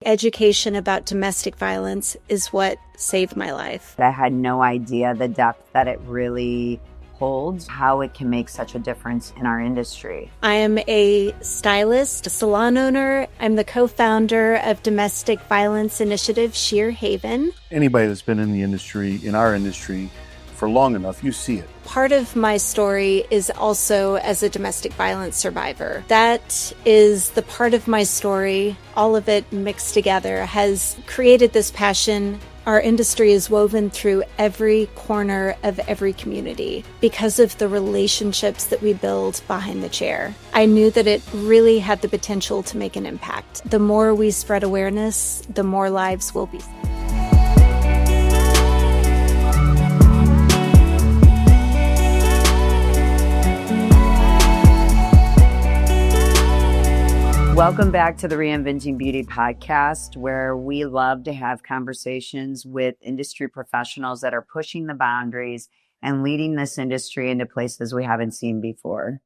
Education about domestic violence is what saved my life. I had no idea the depth that it really holds, how it can make such a difference in our industry. I am a stylist, a salon owner. I'm the co-founder of domestic violence initiative Shear Haven. Anybody that's been in the industry, in our industry, for long enough, you see it. Part of my story is also as a domestic violence survivor. That is the part of my story, all of it mixed together, has created this passion. Our industry is woven through every corner of every community because of the relationships that we build behind the chair. I knew that it really had the potential to make an impact. The more we spread awareness, the more lives will be saved. Welcome back to the Reinventing Beauty podcast, where we love to have conversations with industry professionals that are pushing the boundaries and leading this industry into places we haven't seen before.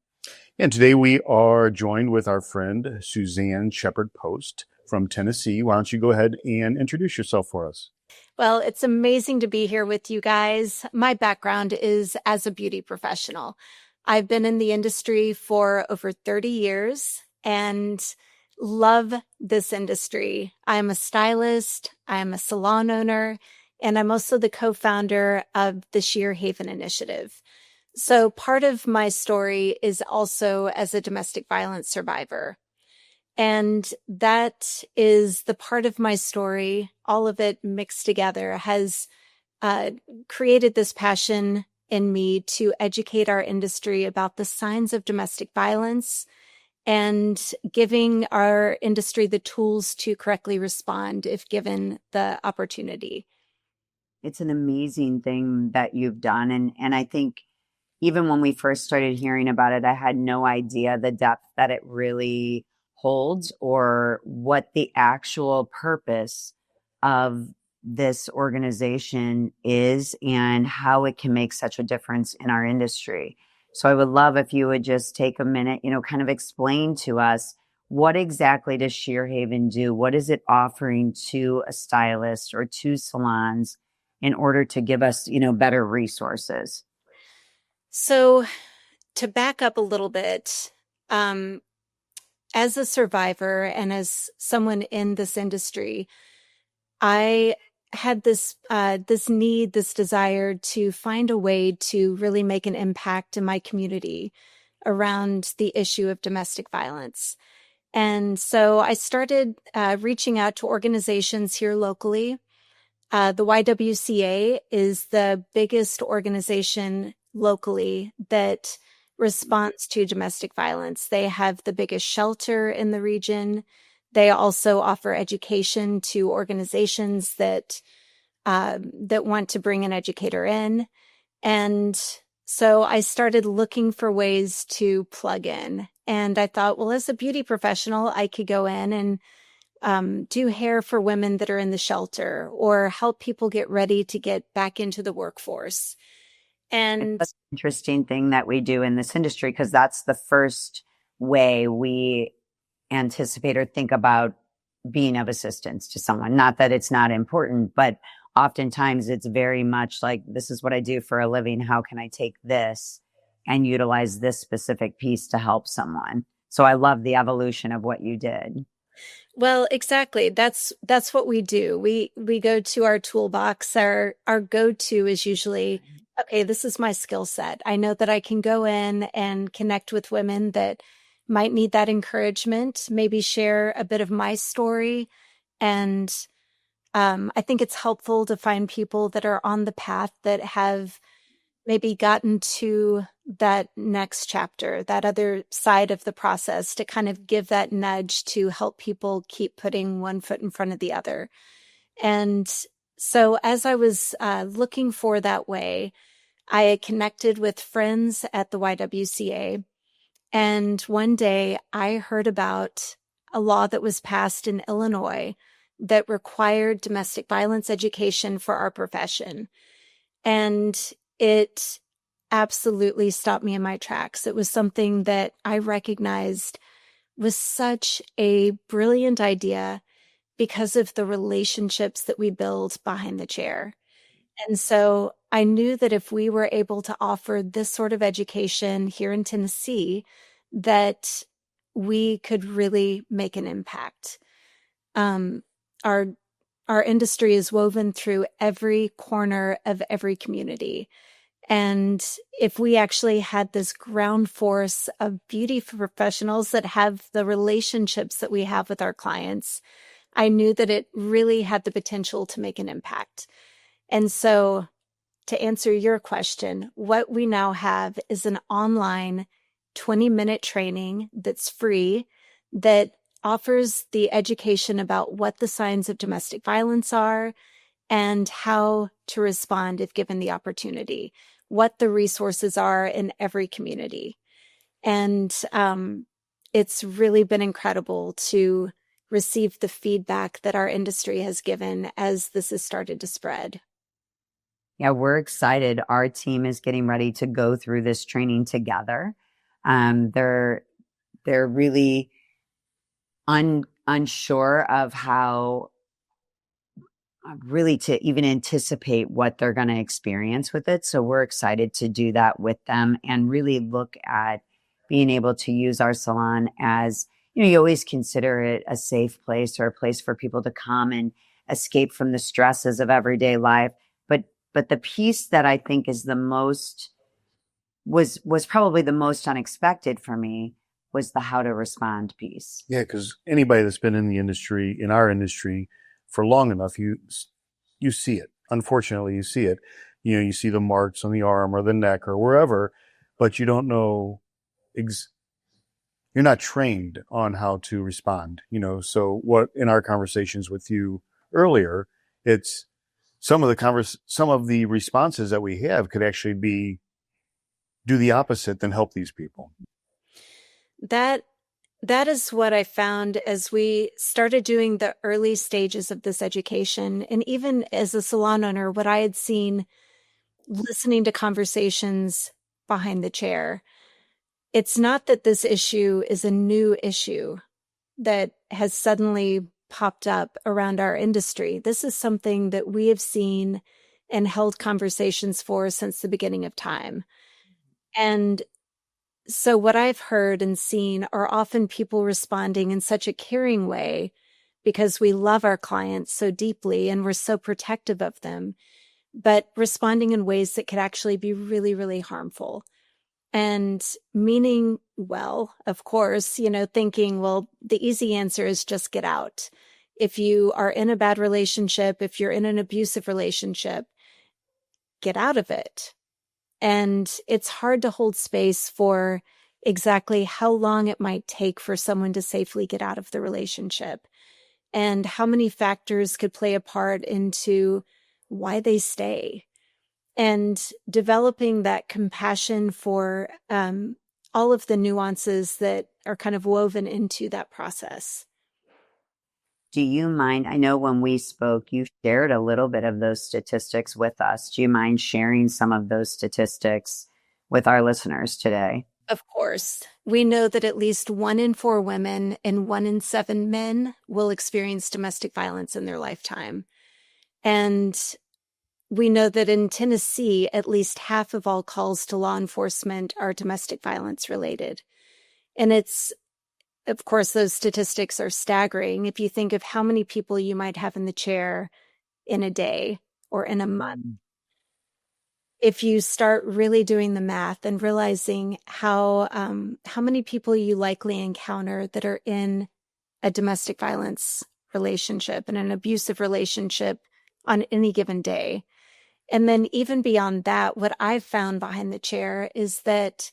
And today we are joined with our friend, Susanne Shepard Post from Tennessee. Why don't you go ahead and introduce yourself for us? Well, it's amazing to be here with you guys. My background is as a beauty professional. I've been in the industry for over 30 years and love this industry. I'm a stylist, I'm a salon owner, and I'm also the co-founder of the Shear Haven initiative. So part of my story is also as a domestic violence survivor. And that is the part of my story, all of it mixed together, has created this passion in me to educate our industry about the signs of domestic violence and giving our industry the tools to correctly respond if given the opportunity. It's an amazing thing that you've done. And I think even when we first started hearing about it, I had no idea the depth that it really holds or what the actual purpose of this organization is and how it can make such a difference in our industry. So I would love if you would just take a minute, kind of explain to us, what exactly does Shear Haven do? What is it offering to a stylist or to salons in order to give us, better resources? So to back up a little bit, as a survivor and as someone in this industry, I had this need, this desire to find a way to really make an impact in my community around the issue of domestic violence. And so I started reaching out to organizations here locally. The YWCA is the biggest organization locally that responds to domestic violence. They have the biggest shelter in the region. They also offer education to organizations that want to bring an educator in. And so I started looking for ways to plug in. And I thought, well, as a beauty professional, I could go in and do hair for women that are in the shelter or help people get ready to get back into the workforce. And that's an interesting thing that we do in this industry, because that's the first way we anticipate or think about being of assistance to someone. Not that it's not important, but oftentimes it's very much like, this is what I do for a living. How can I take this and utilize this specific piece to help someone? So I love the evolution of what you did. Well, exactly. That's what we do. We go to our toolbox. Our go-to is usually, okay, this is my skill set. I know that I can go in and connect with women that might need that encouragement, maybe share a bit of my story. And I think it's helpful to find people that are on the path that have maybe gotten to that next chapter, that other side of the process, to kind of give that nudge to help people keep putting one foot in front of the other. And so as I was looking for that way, I connected with friends at the YWCA. And one day I heard about a law that was passed in Illinois that required domestic violence education for our profession. And it absolutely stopped me in my tracks. It was something that I recognized was such a brilliant idea because of the relationships that we build behind the chair. And so I knew that if we were able to offer this sort of education here in Tennessee, that we could really make an impact. Um, our our industry is woven through every corner of every community. And if we actually had this ground force of beauty professionals that have the relationships that we have with our clients, I knew that it really had the potential to make an impact. And so, to answer your question, what we now have is an online 20-minute training that's free that offers the education about what the signs of domestic violence are and how to respond if given the opportunity, what the resources are in every community. And it's really been incredible to receive the feedback that our industry has given as this has started to spread. Yeah, we're excited. Our team is getting ready to go through this training together. They're really unsure of how really to even anticipate what they're going to experience with it. So we're excited to do that with them and really look at being able to use our salon as, you always consider it a safe place or a place for people to come and escape from the stresses of everyday life. But the piece that I think is the most was probably the most unexpected for me was the how to respond piece. Yeah, because anybody that's been in the industry, in our industry, for long enough, you see it. Unfortunately, you see it. You see the marks on the arm or the neck or wherever, but you don't know. You're not trained on how to respond. So what in our conversations with you earlier, it's some of the responses that we have could actually be do the opposite than help these people. That is what I found as we started doing the early stages of this education. And even as a salon owner, what I had seen listening to conversations behind the chair, it's not that this issue is a new issue that has suddenly popped up around our industry. This is something that we have seen and held conversations for since the beginning of time. And so what I've heard and seen are often people responding in such a caring way because we love our clients so deeply and we're so protective of them, but responding in ways that could actually be really, really harmful. And meaning well, of course, thinking, well, the easy answer is just get out. If you are in a bad relationship, if you're in an abusive relationship, get out of it. And it's hard to hold space for exactly how long it might take for someone to safely get out of the relationship and how many factors could play a part into why they stay. And developing that compassion for all of the nuances that are kind of woven into that process. Do you mind? I know when we spoke, you shared a little bit of those statistics with us. Do you mind sharing some of those statistics with our listeners today? Of course. We know that at least 1 in 4 women and 1 in 7 men will experience domestic violence in their lifetime. And we know that in Tennessee, at least half of all calls to law enforcement are domestic violence related. And of course, those statistics are staggering. If you think of how many people you might have in the chair in a day or in a month, if you start really doing the math and realizing how many people you likely encounter that are in a domestic violence relationship and an abusive relationship on any given day. And then even beyond that, what I've found behind the chair is that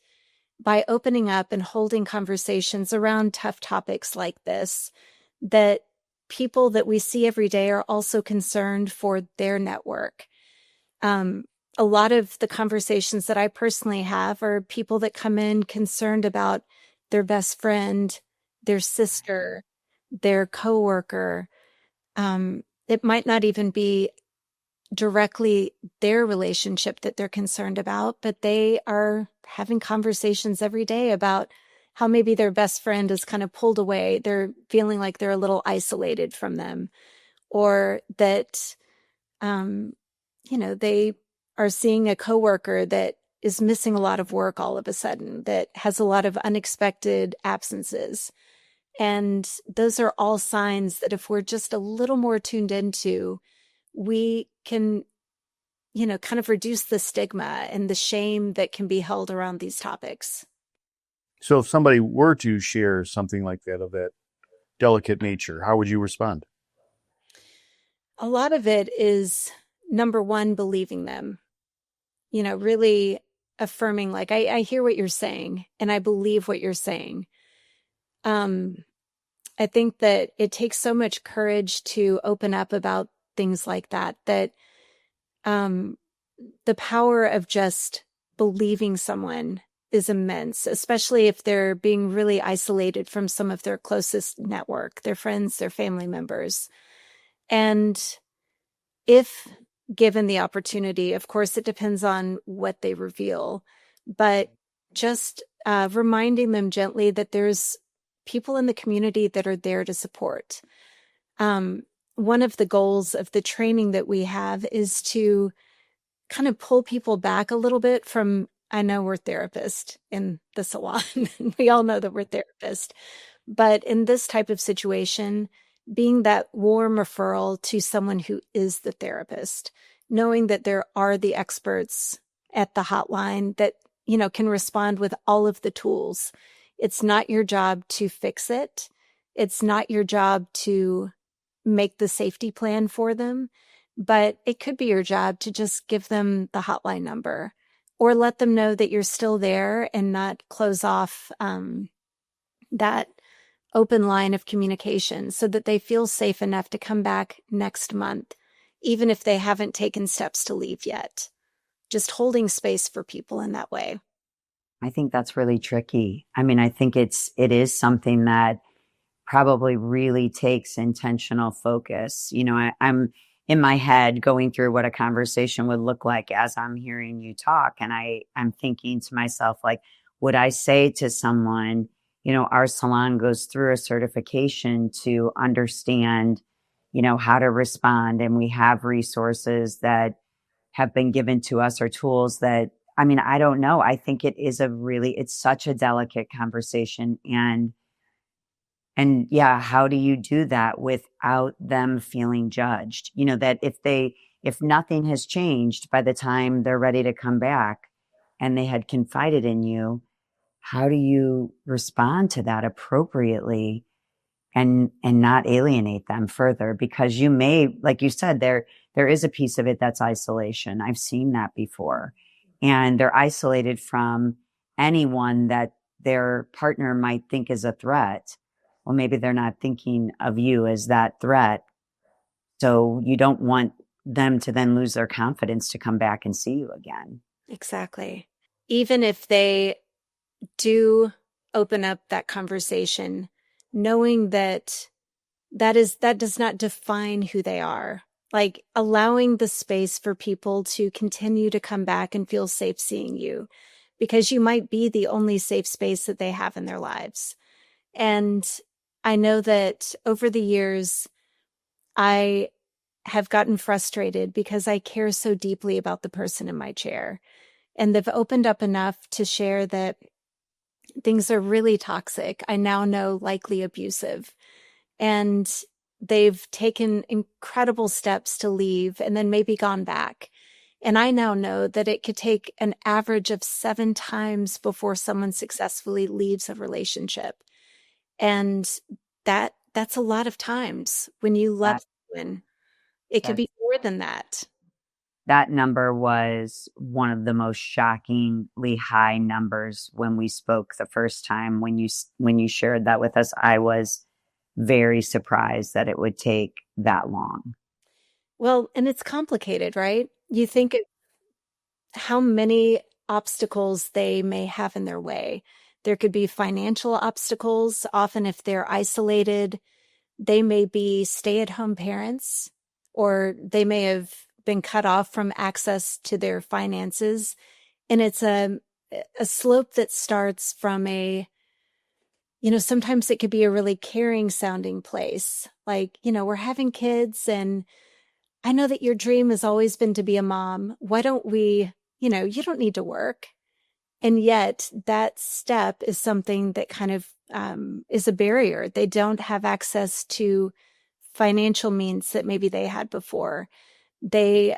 by opening up and holding conversations around tough topics like this, that people that we see every day are also concerned for their network. A lot of the conversations that I personally have are people that come in concerned about their best friend, their sister, their coworker. It might not even be directly their relationship that they're concerned about, but they are having conversations every day about how maybe their best friend is kind of pulled away. They're feeling like they're a little isolated from them, or that, um, they are seeing a coworker that is missing a lot of work all of a sudden, that has a lot of unexpected absences. And those are all signs that if we're just a little more tuned into, we can, kind of reduce the stigma and the shame that can be held around these topics. So if somebody were to share something like that of that delicate nature, how would you respond? A lot of it is, number one, believing them, really affirming, like, I hear what you're saying and I believe what you're saying. I think that it takes so much courage to open up about things like that, um, the power of just believing someone is immense, especially if they're being really isolated from some of their closest network, their friends, their family members. And if given the opportunity, of course, it depends on what they reveal, but just reminding them gently that there's people in the community that are there to support. One of the goals of the training that we have is to kind of pull people back a little bit from, I know we're therapists in the salon. We all know that we're therapists. But in this type of situation, being that warm referral to someone who is the therapist, knowing that there are the experts at the hotline that, can respond with all of the tools. It's not your job to fix it. It's not your job to make the safety plan for them, but it could be your job to just give them the hotline number or let them know that you're still there and not close off that open line of communication so that they feel safe enough to come back next month, even if they haven't taken steps to leave yet. Just holding space for people in that way. I think that's really tricky. I mean, I think it is something that probably really takes intentional focus. I'm in my head going through what a conversation would look like as I'm hearing you talk. And I'm thinking to myself, like, would I say to someone, our salon goes through a certification to understand, how to respond. And we have resources that have been given to us or tools that, I mean, I don't know. I think it's such a delicate conversation. And yeah, how do you do that without them feeling judged? That if nothing has changed by the time they're ready to come back and they had confided in you, how do you respond to that appropriately and not alienate them further? Because you may, like you said, there is a piece of it that's isolation. I've seen that before. And they're isolated from anyone that their partner might think is a threat. Well, maybe they're not thinking of you as that threat. So you don't want them to then lose their confidence to come back and see you again. Exactly. Even if they do open up that conversation, knowing that does not define who they are. Like allowing the space for people to continue to come back and feel safe seeing you, because you might be the only safe space that they have in their lives. And I know that over the years, I have gotten frustrated because I care so deeply about the person in my chair. And they've opened up enough to share that things are really toxic. I now know likely abusive. And they've taken incredible steps to leave and then maybe gone back. And I now know that it could take an average of 7 times before someone successfully leaves a relationship. And that's a lot of times when you love someone. It could That be more than that. that number was one of the most shockingly high numbers when we spoke the first time. When you shared that with us, I was very surprised that it would take that long. Well, and it's complicated, right? You think of how many obstacles they may have in their way. There could be financial obstacles. Often, if they're isolated, they may be stay-at-home parents, or they may have been cut off from access to their finances. And it's a slope that starts from a sometimes it could be a really caring sounding place. Like, we're having kids and I know that your dream has always been to be a mom. Why don't we, you don't need to work. And yet that step is something that kind of is a barrier. They don't have access to financial means that maybe they had before. They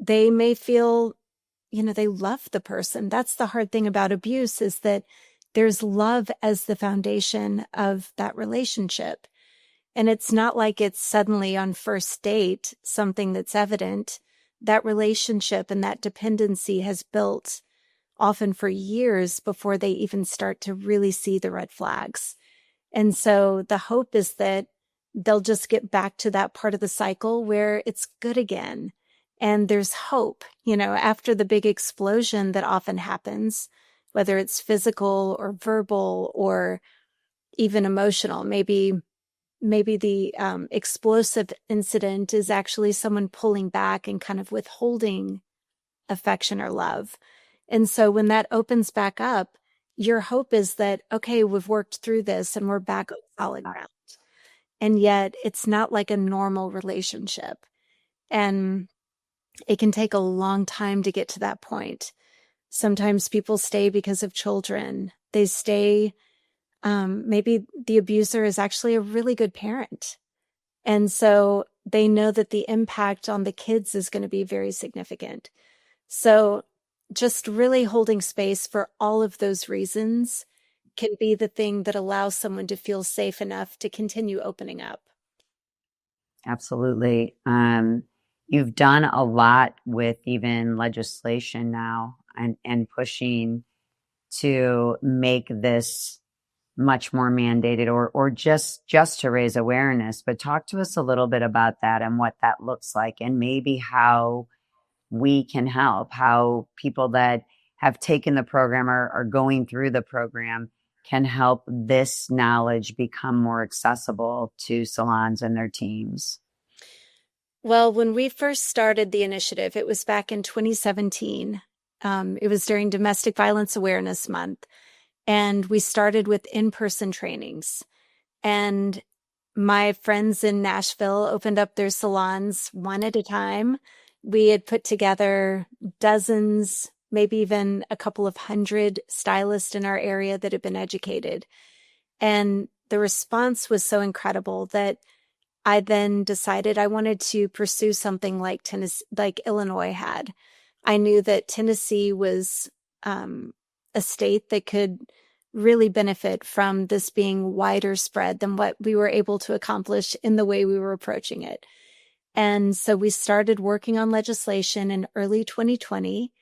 they may feel, they love the person. That's the hard thing about abuse, is that there's love as the foundation of that relationship. And it's not like it's suddenly on first date, something that's evident. That relationship and that dependency has built often for years before they even start to really see the red flags. And so the hope is that they'll just get back to that part of the cycle where it's good again. And there's hope, after the big explosion that often happens, whether it's physical or verbal or even emotional. Maybe the explosive incident is actually someone pulling back and kind of withholding affection or love. And so when that opens back up, your hope is that, okay, we've worked through this and we're back on solid ground. And yet it's not like a normal relationship. And it can take a long time to get to that point. Sometimes people stay because of children. They stay, maybe the abuser is actually a really good parent. And so they know that the impact on the kids is going to be very significant. So just really holding space for all of those reasons can be the thing that allows someone to feel safe enough to continue opening up. Absolutely. You've done a lot with even legislation now and pushing to make this much more mandated or just to raise awareness. But talk to us a little bit about that and what that looks like, and maybe how we can help, how people that have taken the program or are going through the program can help this knowledge become more accessible to salons and their teams. Well, when we first started the initiative, it was back in 2017. It was during Domestic Violence Awareness Month. And we started with in-person trainings. And my friends in Nashville opened up their salons one at a time. We had put together dozens, maybe even a couple of hundred stylists in our area that had been educated. And the response was so incredible that I then decided I wanted to pursue something like Tennessee, like Illinois had. I knew that Tennessee was a state that could really benefit from this being wider spread than what we were able to accomplish in the way we were approaching it. And so we started working on legislation in early 2020,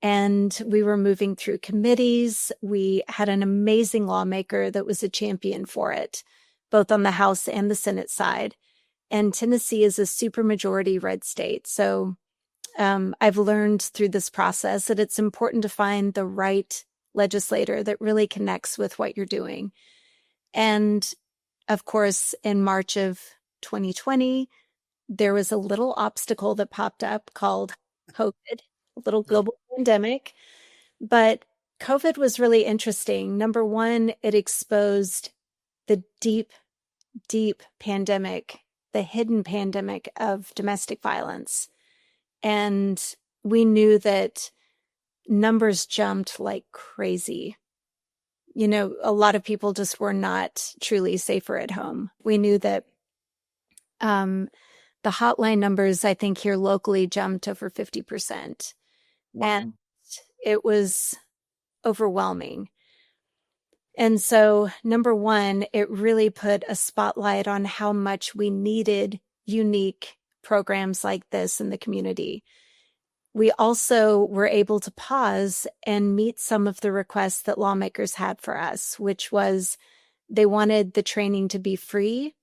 and we were moving through committees. We had an amazing lawmaker that was a champion for it, both on the House and the Senate side. And Tennessee is a supermajority red state. So I've learned through this process that it's important to find the right legislator that really connects with what you're doing. And of course, in March of 2020, there was a little obstacle that popped up called COVID, a little global pandemic. But COVID was really interesting. Number one, it exposed the deep, deep pandemic, the hidden pandemic of domestic violence. And we knew that numbers jumped like crazy. A lot of people just were not truly safer at home. We knew that the hotline numbers, I think here locally, jumped over 50%. Wow. And it was overwhelming. And so, number one, it really put a spotlight on how much we needed unique programs like this in the community. We also were able to pause and meet some of the requests that lawmakers had for us, which was they wanted the training to be free,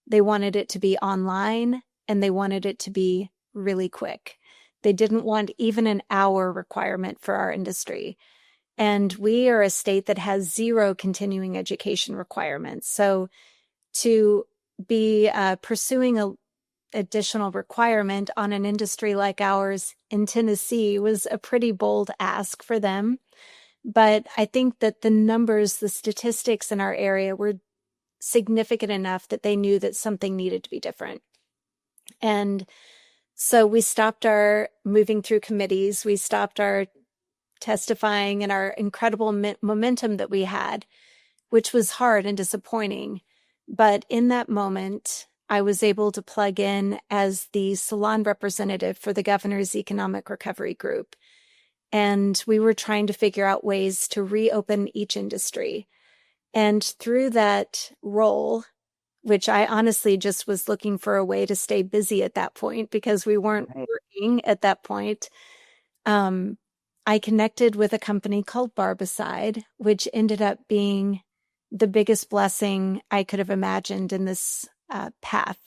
they wanted it to be online, and they wanted it to be really quick. They didn't want even an hour requirement for our industry. And we are a state that has 0 continuing education requirements. So to be pursuing a additional requirement on an industry like ours in Tennessee was a pretty bold ask for them. But I think that the numbers, the statistics in our area were significant enough that they knew that something needed to be different. And so we stopped our moving through committees. We stopped our testifying and our incredible momentum that we had, which was hard and disappointing. But in that moment, I was able to plug in as the salon representative for the governor's economic recovery group. And we were trying to figure out ways to reopen each industry. And through that role, which I honestly just was looking for a way to stay busy at that point because we weren't Right. working at that point, I connected with a company called Barbicide, which ended up being the biggest blessing I could have imagined in this path,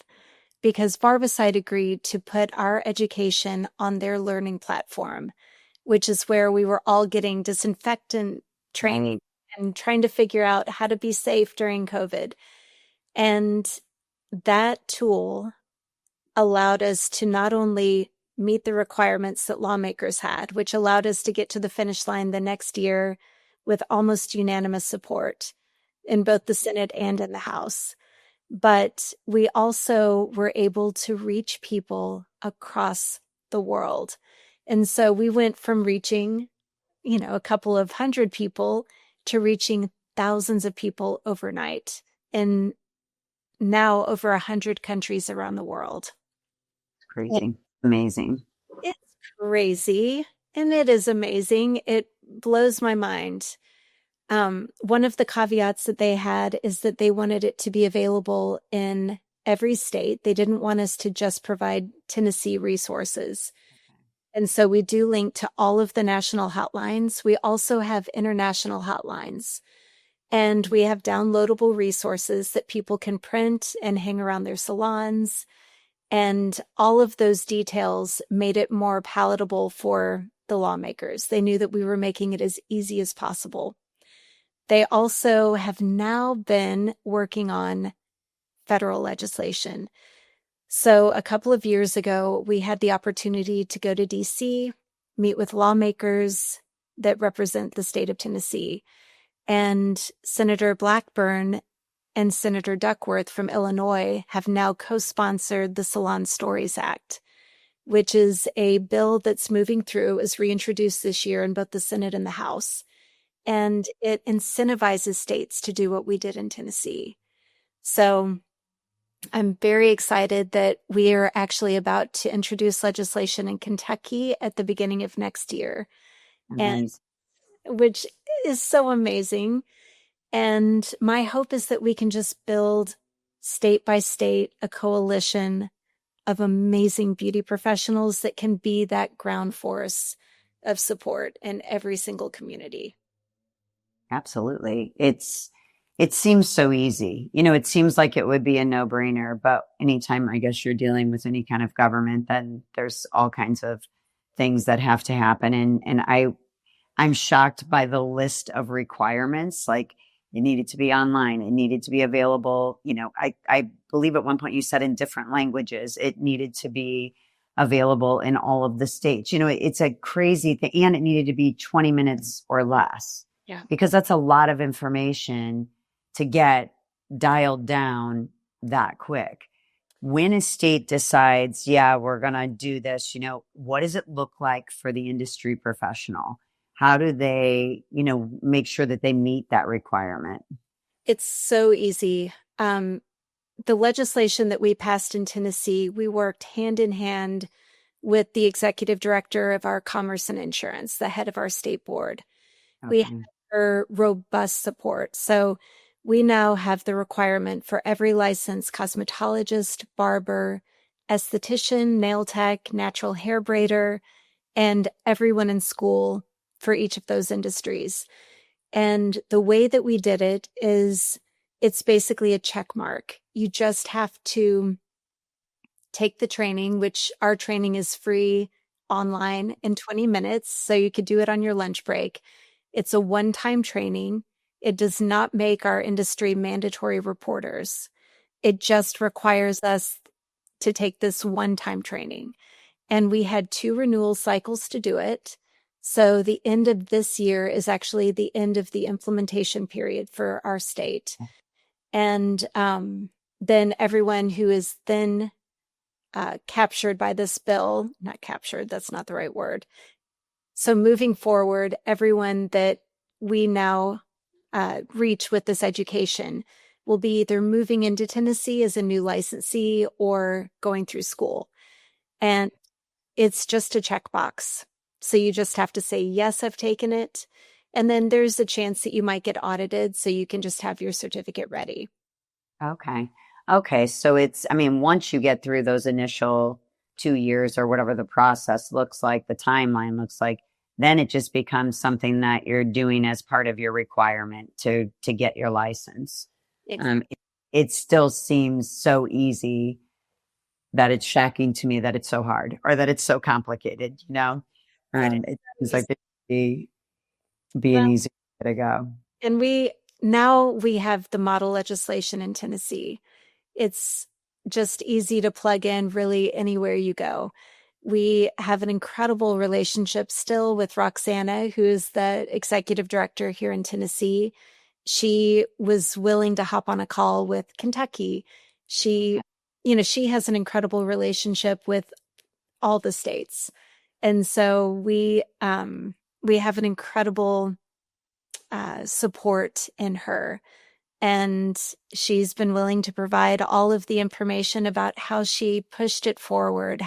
because Barbicide agreed to put our education on their learning platform, which is where we were all getting disinfectant training Right. and trying to figure out how to be safe during COVID. And that tool allowed us to not only meet the requirements that lawmakers had, which allowed us to get to the finish line the next year with almost unanimous support in both the Senate and in the House, but we also were able to reach people across the world. And so we went from reaching, a couple of hundred people to reaching thousands of people overnight in now over 100 countries around the world. It's crazy. Amazing. It's crazy, and it is amazing. It blows my mind. One of the caveats that they had is that they wanted it to be available in every state. They didn't want us to just provide Tennessee resources. And so we do link to all of the national hotlines. We also have international hotlines. And we have downloadable resources that people can print and hang around their salons. And all of those details made it more palatable for the lawmakers. They knew that we were making it as easy as possible. They also have now been working on federal legislation. So a couple of years ago, we had the opportunity to go to DC, meet with lawmakers that represent the state of Tennessee. And Senator Blackburn and Senator Duckworth from Illinois have now co-sponsored the Salon Stories Act, which is a bill that's moving through, is reintroduced this year in both the Senate and the House. And it incentivizes states to do what we did in Tennessee. So I'm very excited that we are actually about to introduce legislation in Kentucky at the beginning of next year, and Amazing. which is so amazing. And my hope is that we can just build state by state a coalition of amazing beauty professionals that can be that ground force of support in every single community. Absolutely. It seems so easy. It seems like it would be a no-brainer, but anytime I guess you're dealing with any kind of government, then there's all kinds of things that have to happen. And I'm shocked by the list of requirements. Like, it needed to be online. It needed to be available. I believe at one point you said in different languages. It needed to be available in all of the states. It's a crazy thing. And it needed to be 20 minutes or less. Yeah. Because that's a lot of information to get dialed down that quick. When a state decides, yeah, we're going to do this, what does it look like for the industry professional? How do they, make sure that they meet that requirement? It's so easy. The legislation that we passed in Tennessee, we worked hand in hand with the executive director of our commerce and insurance, the head of our state board. Okay. We had her robust support. So we now have the requirement for every licensed cosmetologist, barber, esthetician, nail tech, natural hair braider, and everyone in school for each of those industries. And the way that we did it is it's basically a check mark. You just have to take the training, which our training is free online in 20 minutes. So you could do it on your lunch break. It's a one-time training. It does not make our industry mandatory reporters. It just requires us to take this one-time training. And we had 2 renewal cycles to do it. So the end of this year is actually the end of the implementation period for our state. And then everyone who is then captured by this bill, not captured, that's not the right word. So moving forward, everyone that we now reach with this education will be either moving into Tennessee as a new licensee or going through school. And it's just a checkbox. So you just have to say, yes, I've taken it. And then there's a chance that you might get audited. So you can just have your certificate ready. Okay. Okay. So it's, I mean, once you get through those initial 2 years or whatever the process looks like, the timeline looks like, then it just becomes something that you're doing as part of your requirement to get your license. Exactly. It still seems so easy that it's shocking to me that it's so hard or that it's so complicated, you know? It seems like it should be an Well, easy way to go. and we have the model legislation in Tennessee. It's just easy to plug in really anywhere you go. We have an incredible relationship still with Roxana, who is the executive director here in Tennessee. She was willing to hop on a call with Kentucky. She, she has an incredible relationship with all the states. And so we have an incredible support in her. And she's been willing to provide all of the information about how she pushed it forward,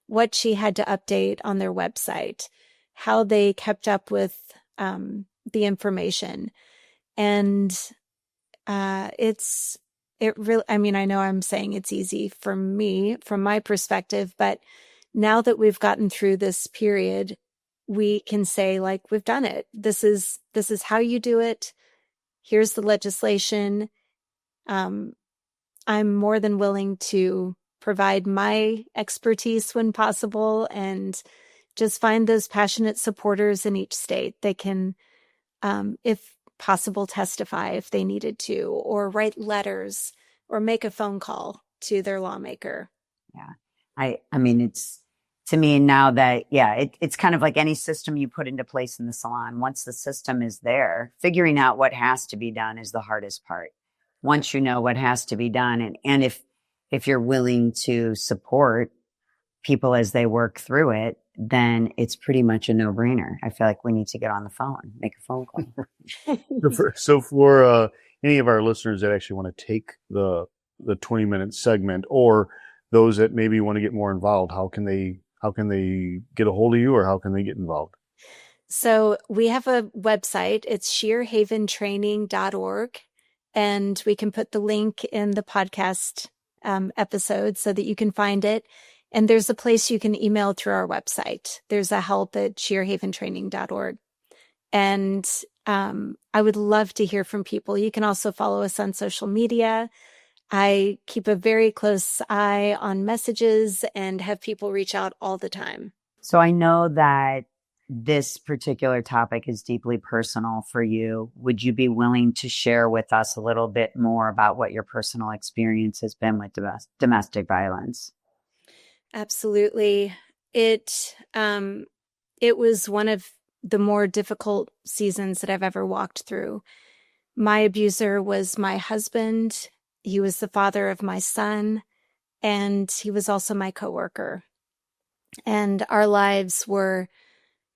what she had to update on their website, how they kept up with the information. And it really, I mean, I know I'm saying it's easy for me from my perspective, but now that we've gotten through this period, we can say, like, we've done it. This is how you do it. Here's the legislation. I'm more than willing to provide my expertise when possible and just find those passionate supporters in each state. They can, if possible, testify if they needed to, or write letters or make a phone call to their lawmaker. Yeah. I mean, it's to me now that, yeah, it's kind of like any system you put into place in the salon. Once the system is there, figuring out what has to be done is the hardest part. Once you know what has to be done, and if you're willing to support people as they work through it, then it's pretty much a no-brainer. I feel like we need to get on the phone, make a phone call. So for any of our listeners that actually want to take the 20-minute segment, or those that maybe want to get more involved, how can they get a hold of you, or how can they get involved? So we have a website. It's shearhaventraining.org. And we can put the link in the podcast episode so that you can find it. And there's a place you can email through our website. There's a help at shearhaventraining.org. And I would love to hear from people. You can also follow us on social media. I keep a very close eye on messages and have people reach out all the time. So I know that this particular topic is deeply personal for you. Would you be willing to share with us a little bit more about what your personal experience has been with domestic violence? Absolutely. It was one of the more difficult seasons that I've ever walked through. My abuser was my husband. He was the father of my son, and he was also my coworker. And our lives were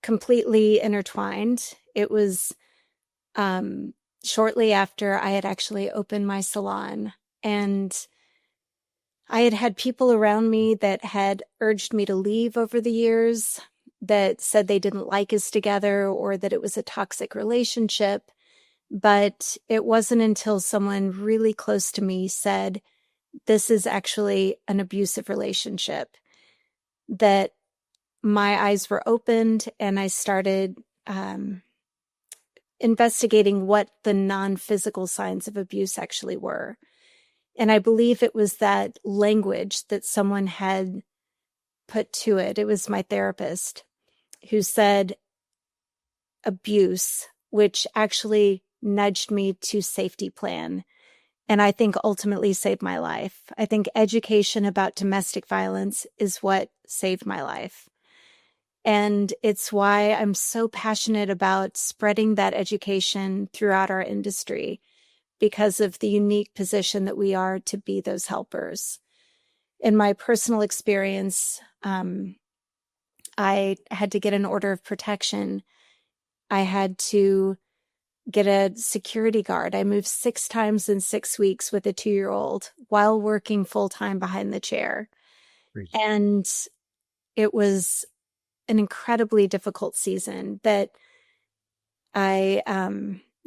completely intertwined. It was shortly after I had actually opened my salon, and I had had people around me that had urged me to leave over the years, that said they didn't like us together or that it was a toxic relationship. But it wasn't until someone really close to me said, this is actually an abusive relationship, that my eyes were opened and I started investigating what the non-physical signs of abuse actually were. And I believe it was that language that someone had put to it. It was my therapist who said abuse, which actually nudged me to safety plan. And I think ultimately saved my life. I think education about domestic violence is what saved my life. And it's why I'm so passionate about spreading that education throughout our industry, because of the unique position that we are to be those helpers. In my personal experience, I had to get an order of protection. I had to get a security guard. I moved 6 times in 6 weeks with a 2-year-old while working full time behind the chair. Great. And it was an incredibly difficult season that I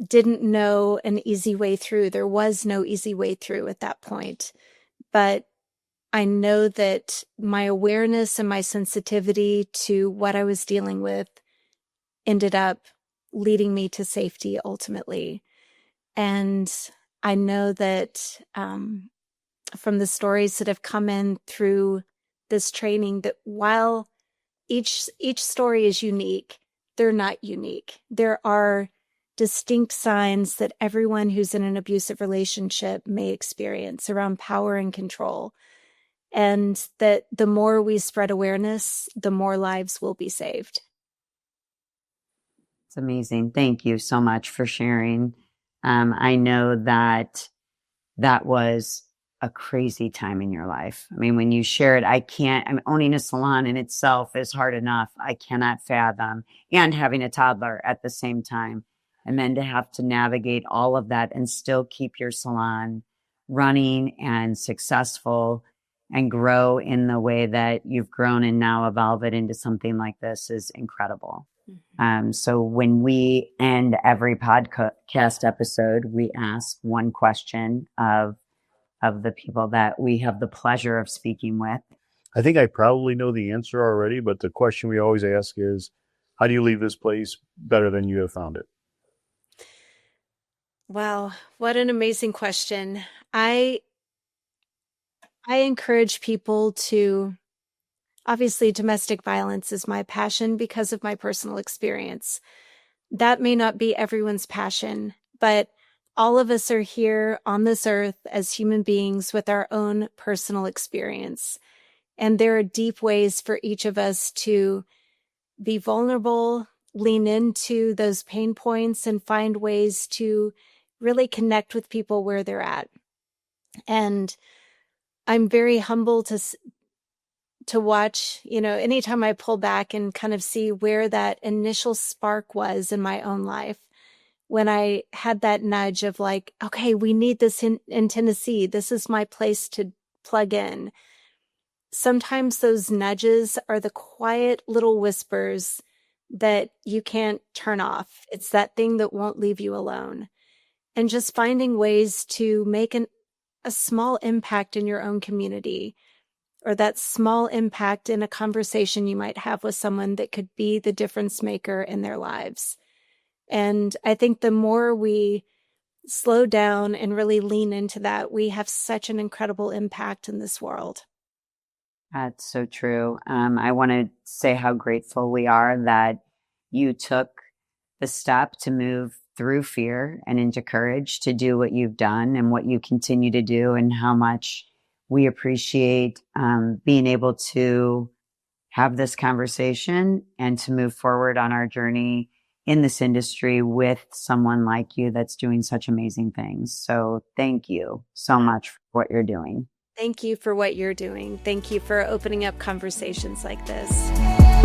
didn't know an easy way through. There was no easy way through at that point. But I know that my awareness and my sensitivity to what I was dealing with ended up leading me to safety ultimately. And I know that from the stories that have come in through this training, that while each story is unique, they're not unique. There are distinct signs that everyone who's in an abusive relationship may experience around power and control. And that the more we spread awareness, the more lives will be saved. It's amazing. Thank you so much for sharing. I know that was a crazy time in your life. I mean, when you share it, owning a salon in itself is hard enough. I cannot fathom, and having a toddler at the same time. And then to have to navigate all of that and still keep your salon running and successful and grow in the way that you've grown and now evolve it into something like this is incredible. So when we end every podcast episode, we ask one question of the people that we have the pleasure of speaking with. I think I probably know the answer already, but the question we always ask is, how do you leave this place better than you have found it? Wow, what an amazing question. I encourage people to, obviously, domestic violence is my passion because of my personal experience. That may not be everyone's passion, but all of us are here on this earth as human beings with our own personal experience. And there are deep ways for each of us to be vulnerable, lean into those pain points, and find ways to really connect with people where they're at. And I'm very humble to watch, anytime I pull back and kind of see where that initial spark was in my own life, when I had that nudge of like, okay, we need this in Tennessee. This is my place to plug in. Sometimes those nudges are the quiet little whispers that you can't turn off. It's that thing that won't leave you alone. And just finding ways to make a small impact in your own community, or that small impact in a conversation you might have with someone that could be the difference maker in their lives. And I think the more we slow down and really lean into that, we have such an incredible impact in this world. That's so true. I want to say how grateful we are that you took the step to move through fear and into courage to do what you've done and what you continue to do, and how much we appreciate being able to have this conversation and to move forward on our journey in this industry with someone like you that's doing such amazing things. So thank you so much for what you're doing. Thank you for what you're doing. Thank you for opening up conversations like this.